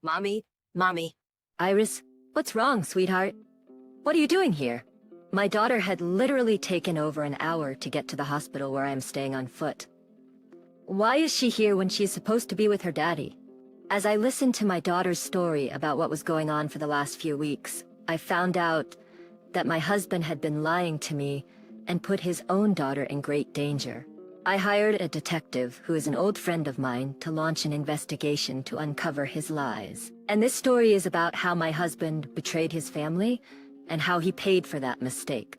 Mommy, mommy. Iris, what's wrong, sweetheart? What are you doing here? My daughter had literally taken over an hour to get to the hospital where I am staying on foot. Why is she here when she's supposed to be with her daddy? As I listened to my daughter's story about what was going on for the last few weeks, I found out that my husband had been lying to me and put his own daughter in great danger. I hired a detective who is an old friend of mine to launch an investigation to uncover his lies. And this story is about how my husband betrayed his family and how he paid for that mistake.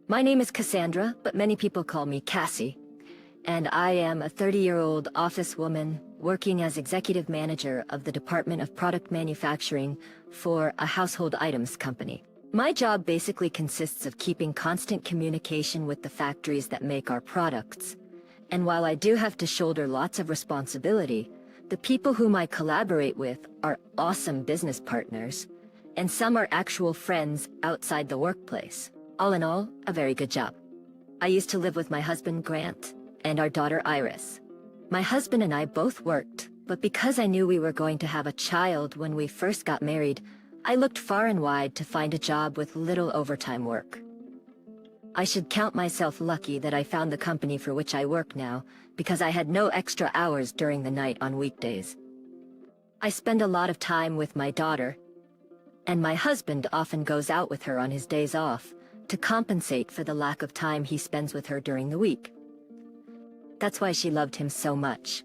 My name is Cassandra, but many people call me Cassie. And I am a 30-year-old office woman working as executive manager of the Department of Product Manufacturing for a household items company. My job basically consists of keeping constant communication with the factories that make our products. And while I do have to shoulder lots of responsibility, the people whom I collaborate with are awesome business partners, and some are actual friends outside the workplace. All in all, a very good job. I used to live with my husband, Grant, and our daughter, Iris. My husband and I both worked, but because I knew we were going to have a child when we first got married, I looked far and wide to find a job with little overtime work. I should count myself lucky that I found the company for which I work now, because I had no extra hours during the night on weekdays. I spend a lot of time with my daughter, and my husband often goes out with her on his days off to compensate for the lack of time he spends with her during the week. That's why she loved him so much.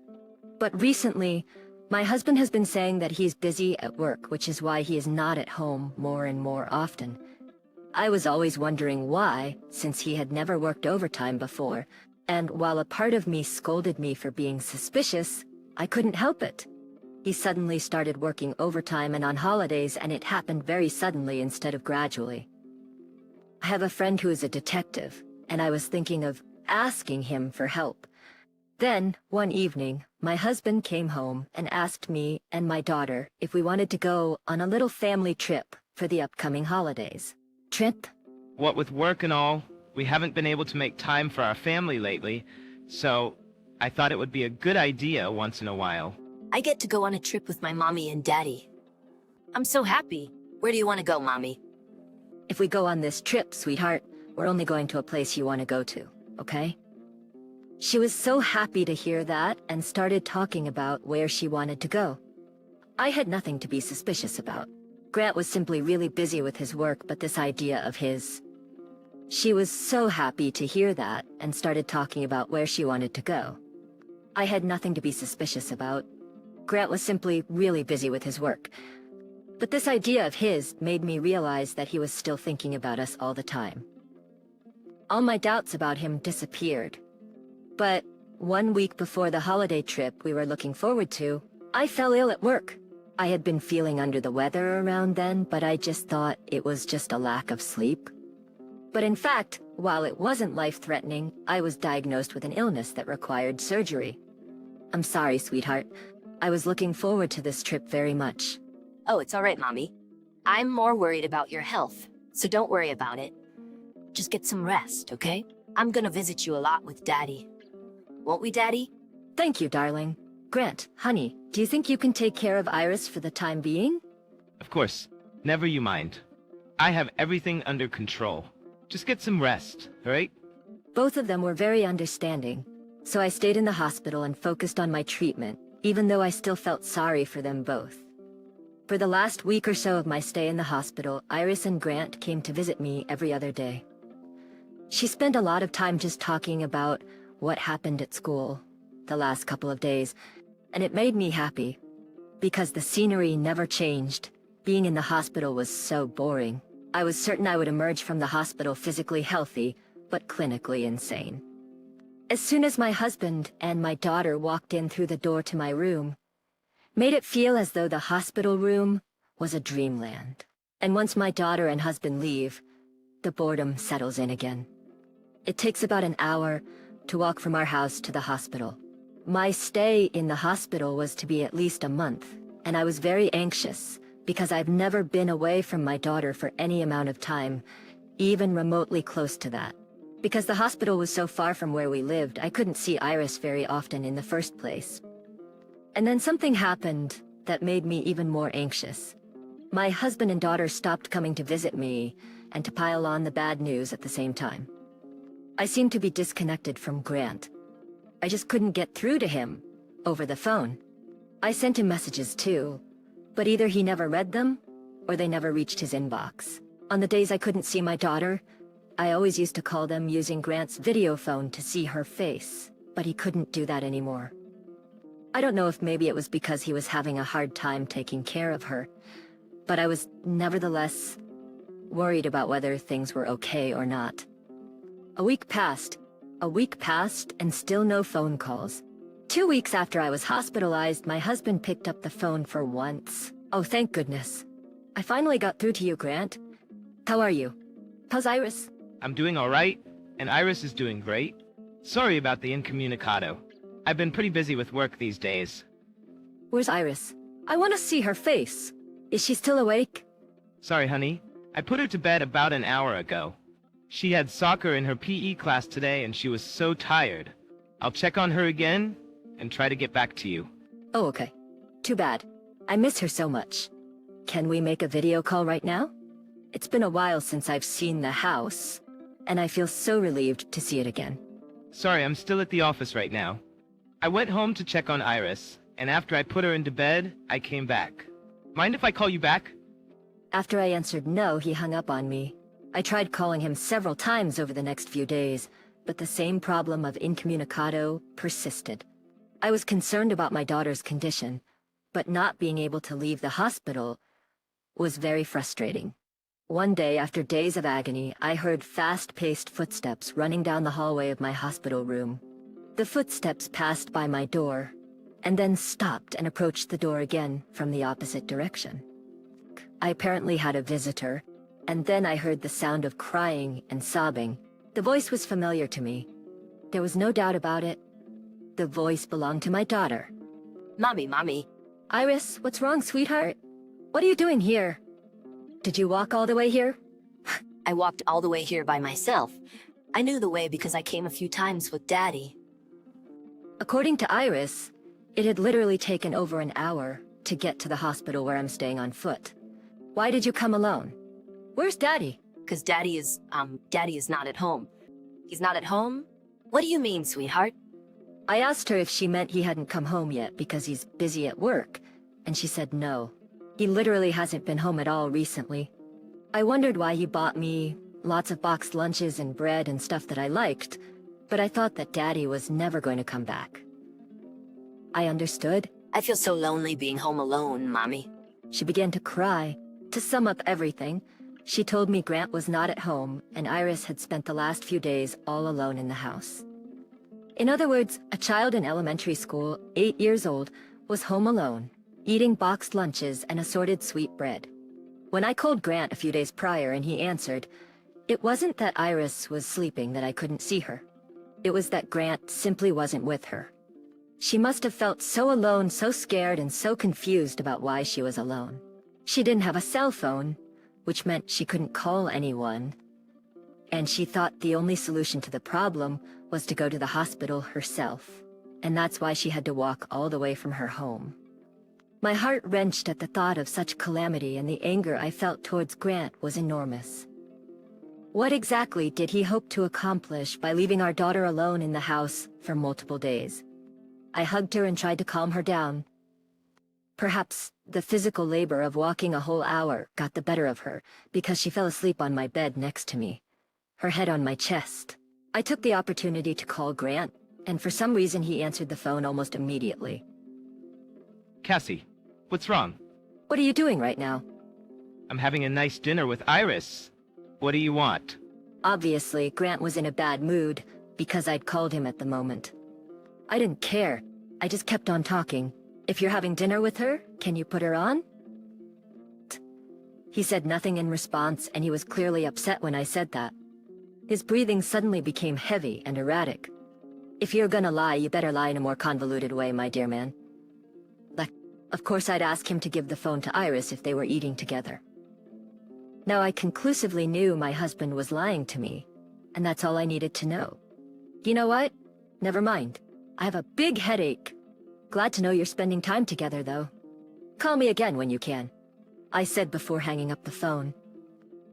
But recently, my husband has been saying that he's busy at work, which is why he is not at home more and more often. I was always wondering why, since he had never worked overtime before, and while a part of me scolded me for being suspicious, I couldn't help it. He suddenly started working overtime and on holidays, and it happened very suddenly instead of gradually. I have a friend who is a detective, and I was thinking of asking him for help. Then, one evening, my husband came home and asked me and my daughter if we wanted to go on a little family trip for the upcoming holidays. Trip? What with work and all, we haven't been able to make time for our family lately, so I thought it would be a good idea once in a while. I get to go on a trip with my mommy and daddy. I'm so happy. Where do you want to go, mommy? If we go on this trip, sweetheart, we're only going to a place you want to go to, okay? She was so happy to hear that and started talking about where she wanted to go. I had nothing to be suspicious about. Grant was simply really busy with his work, but this idea of his... She was so happy to hear that and started talking about where she wanted to go. I had nothing to be suspicious about. Grant was simply really busy with his work. But this idea of his made me realize that he was still thinking about us all the time. All my doubts about him disappeared. But 1 week before the holiday trip we were looking forward to, I fell ill at work. I had been feeling under the weather around then, but I just thought it was just a lack of sleep. But in fact, while it wasn't life-threatening, I was diagnosed with an illness that required surgery. I'm sorry, sweetheart. I was looking forward to this trip very much. Oh, it's all right, mommy. I'm more worried about your health, so don't worry about it. Just get some rest, okay? I'm gonna visit you a lot with daddy. Won't we, daddy? Thank you, darling. Grant, honey, do you think you can take care of Iris for the time being? Of course, never you mind. I have everything under control. Just get some rest, all right? Both of them were very understanding, so I stayed in the hospital and focused on my treatment, even though I still felt sorry for them both. For the last week or so of my stay in the hospital, Iris and Grant came to visit me every other day. She spent a lot of time just talking about what happened at school the last couple of days, and it made me happy, because the scenery never changed. Being in the hospital was so boring. I was certain I would emerge from the hospital physically healthy, but clinically insane. As soon as my husband and my daughter walked in through the door to my room, made it feel as though the hospital room was a dreamland. And once my daughter and husband leave, the boredom settles in again. It takes about an hour to walk from our house to the hospital. My stay in the hospital was to be at least a month, and I was very anxious because I've never been away from my daughter for any amount of time, even remotely close to that. Because the hospital was so far from where we lived, I couldn't see Iris very often in the first place. And then something happened that made me even more anxious. My husband and daughter stopped coming to visit me, and to pile on the bad news at the same time. I seemed to be disconnected from Grant. I just couldn't get through to him, over the phone. I sent him messages too, but either he never read them, or they never reached his inbox. On the days I couldn't see my daughter, I always used to call them using Grant's video phone to see her face, but he couldn't do that anymore. I don't know if maybe it was because he was having a hard time taking care of her, but I was nevertheless worried about whether things were okay or not. A week passed, and still no phone calls. 2 weeks after I was hospitalized, my husband picked up the phone for once. Oh, thank goodness. I finally got through to you, Grant. How are you? How's Iris? I'm doing all right, and Iris is doing great. Sorry about the incommunicado. I've been pretty busy with work these days. Where's Iris? I want to see her face. Is she still awake? Sorry, honey. I put her to bed about an hour ago. She had soccer in her PE class today, and she was so tired. I'll check on her again and try to get back to you. Oh, okay. Too bad. I miss her so much. Can we make a video call right now? It's been a while since I've seen the house, and I feel so relieved to see it again. Sorry, I'm still at the office right now. I went home to check on Iris, and after I put her into bed, I came back. Mind if I call you back? After I answered no, he hung up on me. I tried calling him several times over the next few days, but the same problem of incommunicado persisted. I was concerned about my daughter's condition, but not being able to leave the hospital was very frustrating. One day, after days of agony, I heard fast-paced footsteps running down the hallway of my hospital room. The footsteps passed by my door, and then stopped and approached the door again from the opposite direction. I apparently had a visitor, and then I heard the sound of crying and sobbing. The voice was familiar to me. There was no doubt about it. The voice belonged to my daughter. Mommy. Iris, what's wrong, sweetheart? What are you doing here? Did you walk all the way here? I walked all the way here by myself. I knew the way because I came a few times with Daddy. According to Iris, it had literally taken over an hour to get to the hospital where I'm staying on foot. Why did you come alone? Where's Daddy? Because Daddy is not at home. He's not at home? What do you mean, sweetheart? I asked her if she meant he hadn't come home yet because he's busy at work, and she said no. He literally hasn't been home at all recently. I wondered why he bought me lots of boxed lunches and bread and stuff that I liked, but I thought that Daddy was never going to come back. I understood. I feel so lonely being home alone, Mommy. She began to cry. To sum up everything, she told me Grant was not at home and Iris had spent the last few days all alone in the house. In other words, a child in elementary school, 8 years old, was home alone, eating boxed lunches and assorted sweet bread. When I called Grant a few days prior and he answered, it wasn't that Iris was sleeping that I couldn't see her. It was that Grant simply wasn't with her. She must have felt so alone, so scared, and so confused about why she was alone. She didn't have a cell phone, which meant she couldn't call anyone. And she thought the only solution to the problem was to go to the hospital herself. And that's why she had to walk all the way from her home. My heart wrenched at the thought of such calamity, and the anger I felt towards Grant was enormous. What exactly did he hope to accomplish by leaving our daughter alone in the house for multiple days? I hugged her and tried to calm her down. Perhaps the physical labor of walking a whole hour got the better of her because she fell asleep on my bed next to me, her head on my chest. I took the opportunity to call Grant, and for some reason he answered the phone almost immediately. Cassie, what's wrong? What are you doing right now? I'm having a nice dinner with Iris. What do you want? Obviously, Grant was in a bad mood because I'd called him at the moment. I didn't care. I just kept on talking. If you're having dinner with her, can you put her on? He said nothing in response, and he was clearly upset when I said that. His breathing suddenly became heavy and erratic. If you're gonna lie, you better lie in a more convoluted way, my dear man. Like, of course I'd ask him to give the phone to Iris if they were eating together. Now I conclusively knew my husband was lying to me, and that's all I needed to know. You know what? Never mind. I have a big headache. Glad to know you're spending time together, though. Call me again when you can, I said before hanging up the phone.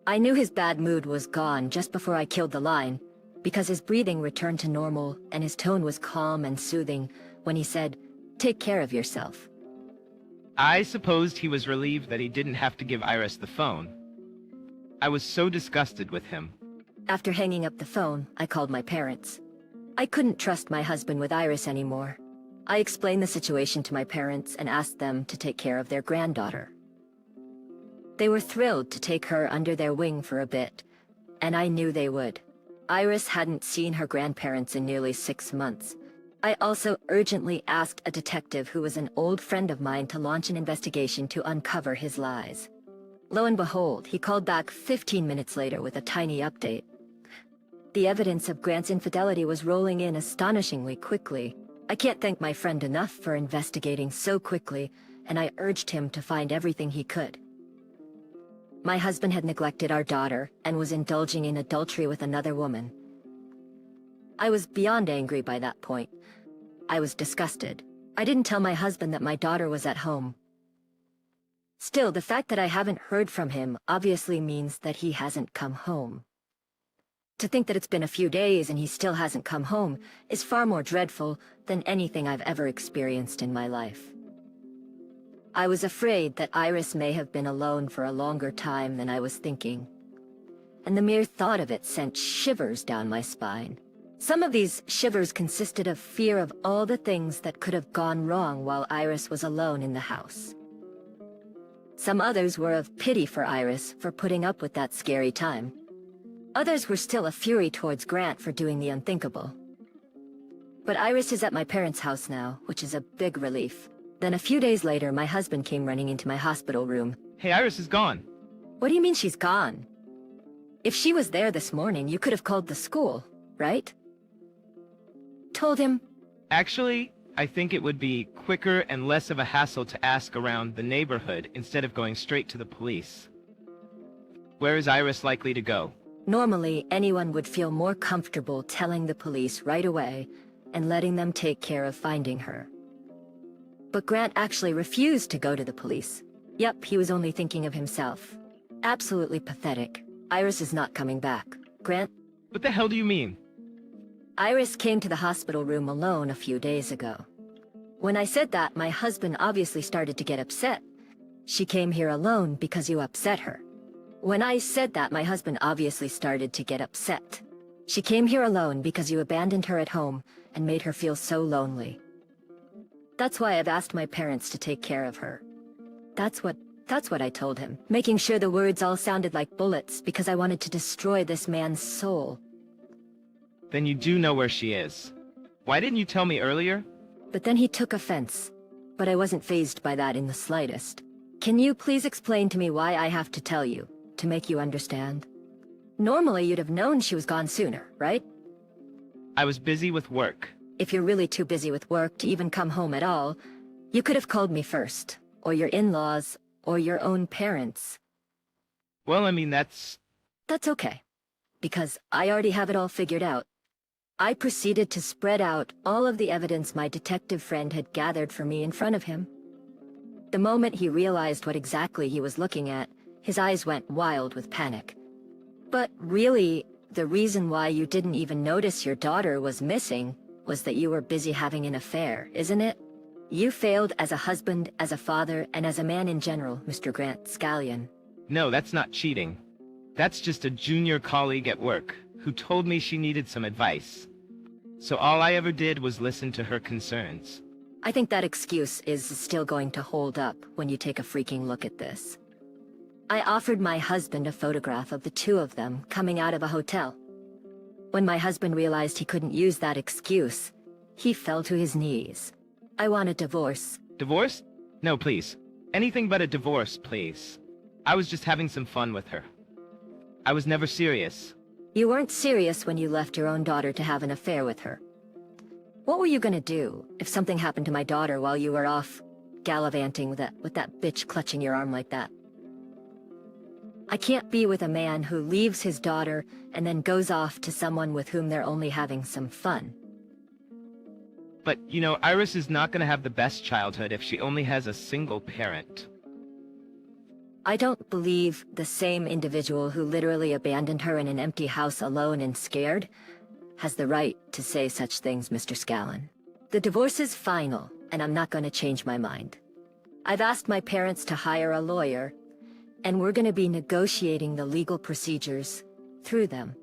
I knew his bad mood was gone just before I killed the line, because his breathing returned to normal and his tone was calm and soothing when he said, "Take care of yourself." I supposed he was relieved that he didn't have to give Iris the phone. I was so disgusted with him. After hanging up the phone, I called my parents. I couldn't trust my husband with Iris anymore. I explained the situation to my parents and asked them to take care of their granddaughter. They were thrilled to take her under their wing for a bit, and I knew they would. Iris hadn't seen her grandparents in nearly 6 months. I also urgently asked a detective who was an old friend of mine to launch an investigation to uncover his lies. Lo and behold, he called back 15 minutes later with a tiny update. The evidence of Grant's infidelity was rolling in astonishingly quickly. I can't thank my friend enough for investigating so quickly, and I urged him to find everything he could. My husband had neglected our daughter and was indulging in adultery with another woman. I was beyond angry by that point. I was disgusted. I didn't tell my husband that my daughter was at home. Still, the fact that I haven't heard from him obviously means that he hasn't come home. To think that it's been a few days and he still hasn't come home is far more dreadful than anything I've ever experienced in my life. I was afraid that Iris may have been alone for a longer time than I was thinking, and the mere thought of it sent shivers down my spine. Some of these shivers consisted of fear of all the things that could have gone wrong while Iris was alone in the house. Some others were of pity for Iris for putting up with that scary time. Others were still a fury towards Grant for doing the unthinkable. But Iris is at my parents' house now, which is a big relief. Then a few days later, my husband came running into my hospital room. Hey, Iris is gone. What do you mean she's gone? If she was there this morning, you could have called the school, right? Told him. Actually, I think it would be quicker and less of a hassle to ask around the neighborhood instead of going straight to the police. Where is Iris likely to go? Normally, anyone would feel more comfortable telling the police right away and letting them take care of finding her. But Grant actually refused to go to the police. Yep, he was only thinking of himself. Absolutely pathetic. Iris is not coming back. Grant? What the hell do you mean? Iris came to the hospital room alone a few days ago. When I said that, my husband obviously started to get upset. She came here alone because you upset her. When I said that, my husband obviously started to get upset. She came here alone because you abandoned her at home and made her feel so lonely. That's why I've asked my parents to take care of her. That's what I told him, making sure the words all sounded like bullets because I wanted to destroy this man's soul. Then you do know where she is. Why didn't you tell me earlier? But then he took offense. But I wasn't fazed by that in the slightest. Can you please explain to me why I have to tell you, to make you understand? Normally you'd have known she was gone sooner, right? I was busy with work. If you're really too busy with work to even come home at all, you could have called me first, or your in-laws, or your own parents. Well, I mean, that's okay, because I already have it all figured out. I proceeded to spread out all of the evidence my detective friend had gathered for me in front of him. The moment he realized what exactly he was looking at, his eyes went wild with panic. But really, the reason why you didn't even notice your daughter was missing was that you were busy having an affair, isn't it? You failed as a husband, as a father, and as a man in general, Mr. Grant Scallion. No, that's not cheating. That's just a junior colleague at work who told me she needed some advice. So all I ever did was listen to her concerns. I think that excuse is still going to hold up when you take a freaking look at this. I offered my husband a photograph of the two of them coming out of a hotel. When my husband realized he couldn't use that excuse, he fell to his knees. I want a divorce. Divorce? No, please. Anything but a divorce, please. I was just having some fun with her. I was never serious. You weren't serious when you left your own daughter to have an affair with her. What were you gonna do if something happened to my daughter while you were off gallivanting with that bitch clutching your arm like that? I can't be with a man who leaves his daughter and then goes off to someone with whom they're only having some fun. But, you know, Iris is not gonna have the best childhood if she only has a single parent. I don't believe the same individual who literally abandoned her in an empty house alone and scared has the right to say such things, Mr. Scallon. The divorce is final, and I'm not going to change my mind. I've asked my parents to hire a lawyer, and we're going to be negotiating the legal procedures through them.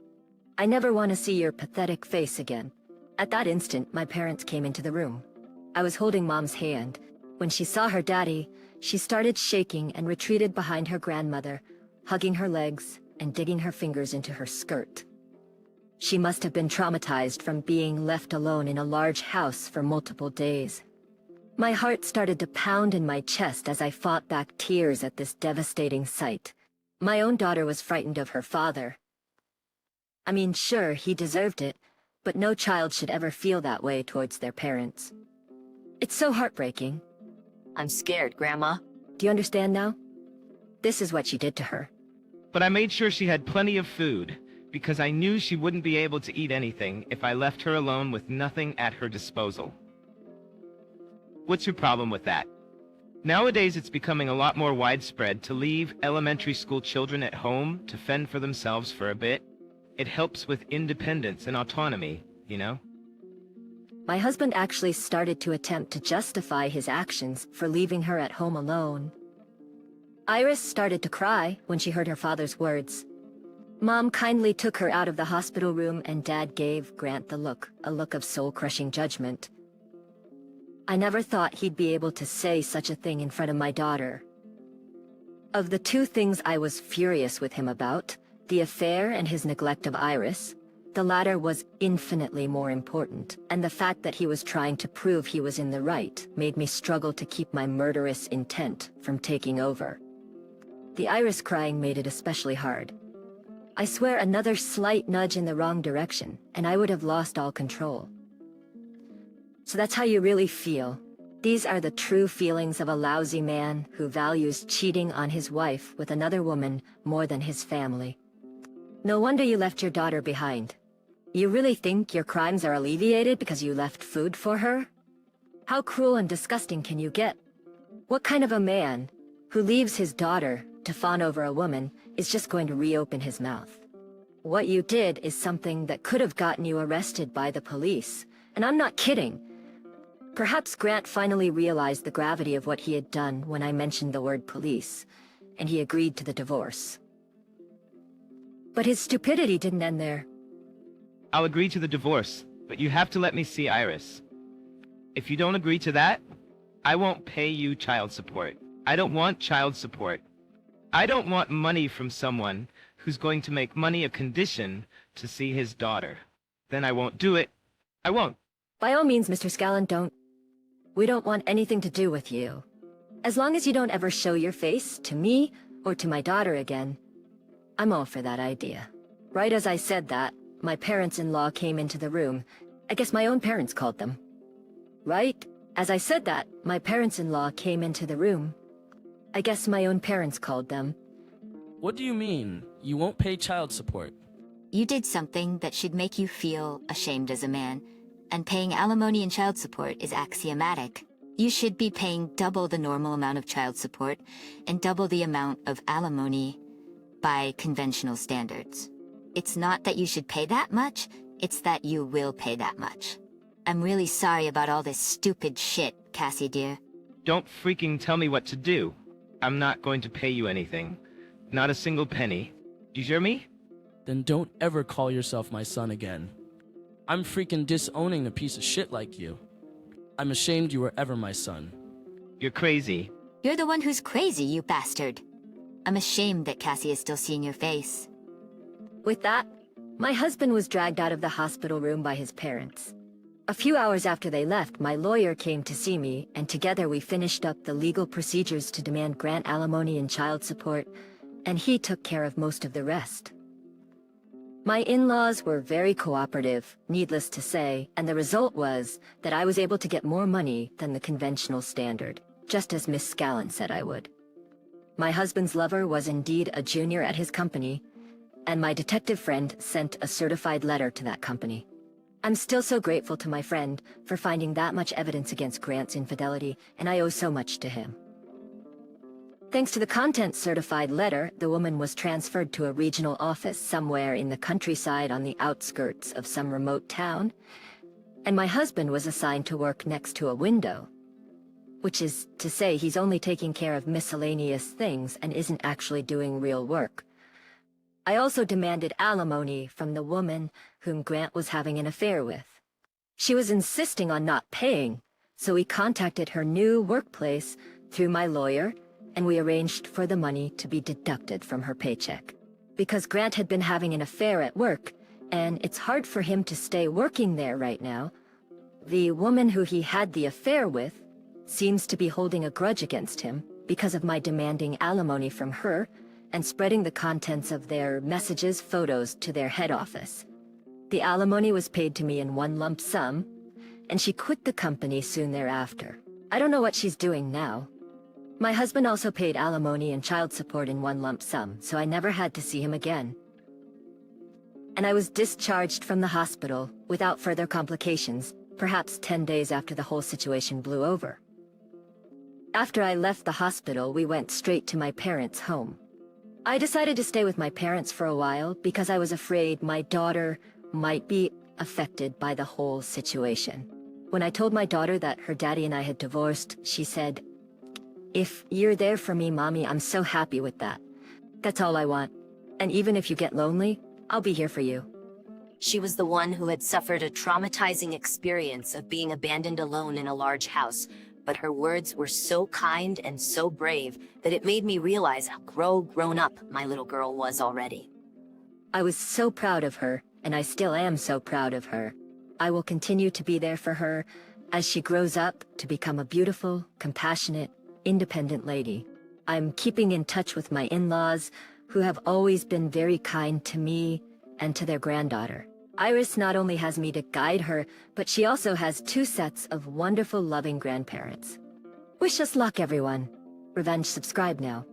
I never want to see your pathetic face again. At that instant, my parents came into the room. I was holding Mom's hand. When she saw her daddy, she started shaking and retreated behind her grandmother, hugging her legs and digging her fingers into her skirt. She must have been traumatized from being left alone in a large house for multiple days. My heart started to pound in my chest as I fought back tears at this devastating sight. My own daughter was frightened of her father. I mean, sure, he deserved it, but no child should ever feel that way towards their parents. It's so heartbreaking. I'm scared, Grandma. Do you understand now? This is what she did to her. But I made sure she had plenty of food, because I knew she wouldn't be able to eat anything if I left her alone with nothing at her disposal. What's your problem with that? Nowadays it's becoming a lot more widespread to leave elementary school children at home to fend for themselves for a bit. It helps with independence and autonomy, you know? My husband actually started to attempt to justify his actions for leaving her at home alone. Iris started to cry when she heard her father's words. Mom kindly took her out of the hospital room and Dad gave Grant the look, a look of soul-crushing judgment. I never thought he'd be able to say such a thing in front of my daughter. Of the two things I was furious with him about, the affair and his neglect of Iris, the latter was infinitely more important, and the fact that he was trying to prove he was in the right made me struggle to keep my murderous intent from taking over. The Iris crying made it especially hard. I swear another slight nudge in the wrong direction, and I would have lost all control. So that's how you really feel. These are the true feelings of a lousy man who values cheating on his wife with another woman more than his family. No wonder you left your daughter behind. You really think your crimes are alleviated because you left food for her? How cruel and disgusting can you get? What kind of a man who leaves his daughter to fawn over a woman is just going to reopen his mouth? What you did is something that could have gotten you arrested by the police, and I'm not kidding. Perhaps Grant finally realized the gravity of what he had done when I mentioned the word police, and he agreed to the divorce. But his stupidity didn't end there. I'll agree to the divorce, but you have to let me see Iris. If you don't agree to that, I won't pay you child support. I don't want child support. I don't want money from someone who's going to make money a condition to see his daughter. Then I won't do it. I won't. By all means, Mr. Scallon, don't. We don't want anything to do with you. As long as you don't ever show your face to me or to my daughter again, I'm all for that idea. Right as I said that, my parents-in-law came into the room. I guess my own parents called them. Right? As I said that, my parents-in-law came into the room. I guess my own parents called them. What do you mean? You won't pay child support? You did something that should make you feel ashamed as a man, and paying alimony and child support is axiomatic. You should be paying double the normal amount of child support and double the amount of alimony by conventional standards. It's not that you should pay that much, it's that you will pay that much. I'm really sorry about all this stupid shit, Cassie dear. Don't freaking tell me what to do. I'm not going to pay you anything. Not a single penny. Do you hear me? Then don't ever call yourself my son again. I'm freaking disowning a piece of shit like you. I'm ashamed you were ever my son. You're crazy. You're the one who's crazy, you bastard. I'm ashamed that Cassie is still seeing your face. With that, my husband was dragged out of the hospital room by his parents. A few hours after they left, my lawyer came to see me, and together we finished up the legal procedures to demand Grant alimony and child support, and he took care of most of the rest. My in-laws were very cooperative, needless to say, and the result was that I was able to get more money than the conventional standard, just as Miss Scallon said I would. My husband's lover was indeed a junior at his company, and my detective friend sent a certified letter to that company. I'm still so grateful to my friend for finding that much evidence against Grant's infidelity, and I owe so much to him. Thanks to the content-certified letter, the woman was transferred to a regional office somewhere in the countryside on the outskirts of some remote town, and my husband was assigned to work next to a window. Which is to say, he's only taking care of miscellaneous things and isn't actually doing real work. I also demanded alimony from the woman whom Grant was having an affair with. She was insisting on not paying, so we contacted her new workplace through my lawyer, and we arranged for the money to be deducted from her paycheck. Because Grant had been having an affair at work, and it's hard for him to stay working there right now, the woman who he had the affair with seems to be holding a grudge against him because of my demanding alimony from her and spreading the contents of their messages, photos to their head office. The alimony was paid to me in one lump sum, and she quit the company soon thereafter. I don't know what she's doing now. My husband also paid alimony and child support in one lump sum, so I never had to see him again. And I was discharged from the hospital without further complications, perhaps 10 days after the whole situation blew over. After I left the hospital, we went straight to my parents' home. I decided to stay with my parents for a while because I was afraid my daughter might be affected by the whole situation. When I told my daughter that her daddy and I had divorced, she said, "If you're there for me, Mommy, I'm so happy with that. That's all I want. And even if you get lonely, I'll be here for you." She was the one who had suffered a traumatizing experience of being abandoned alone in a large house, but her words were so kind and so brave that it made me realize how grown up my little girl was already. I was so proud of her, and I still am so proud of her. I will continue to be there for her as she grows up to become a beautiful, compassionate, independent lady. I'm keeping in touch with my in-laws, who have always been very kind to me and to their granddaughter. Iris not only has me to guide her, but she also has 2 sets of wonderful, loving grandparents. Wish us luck, everyone. Revenge subscribe now.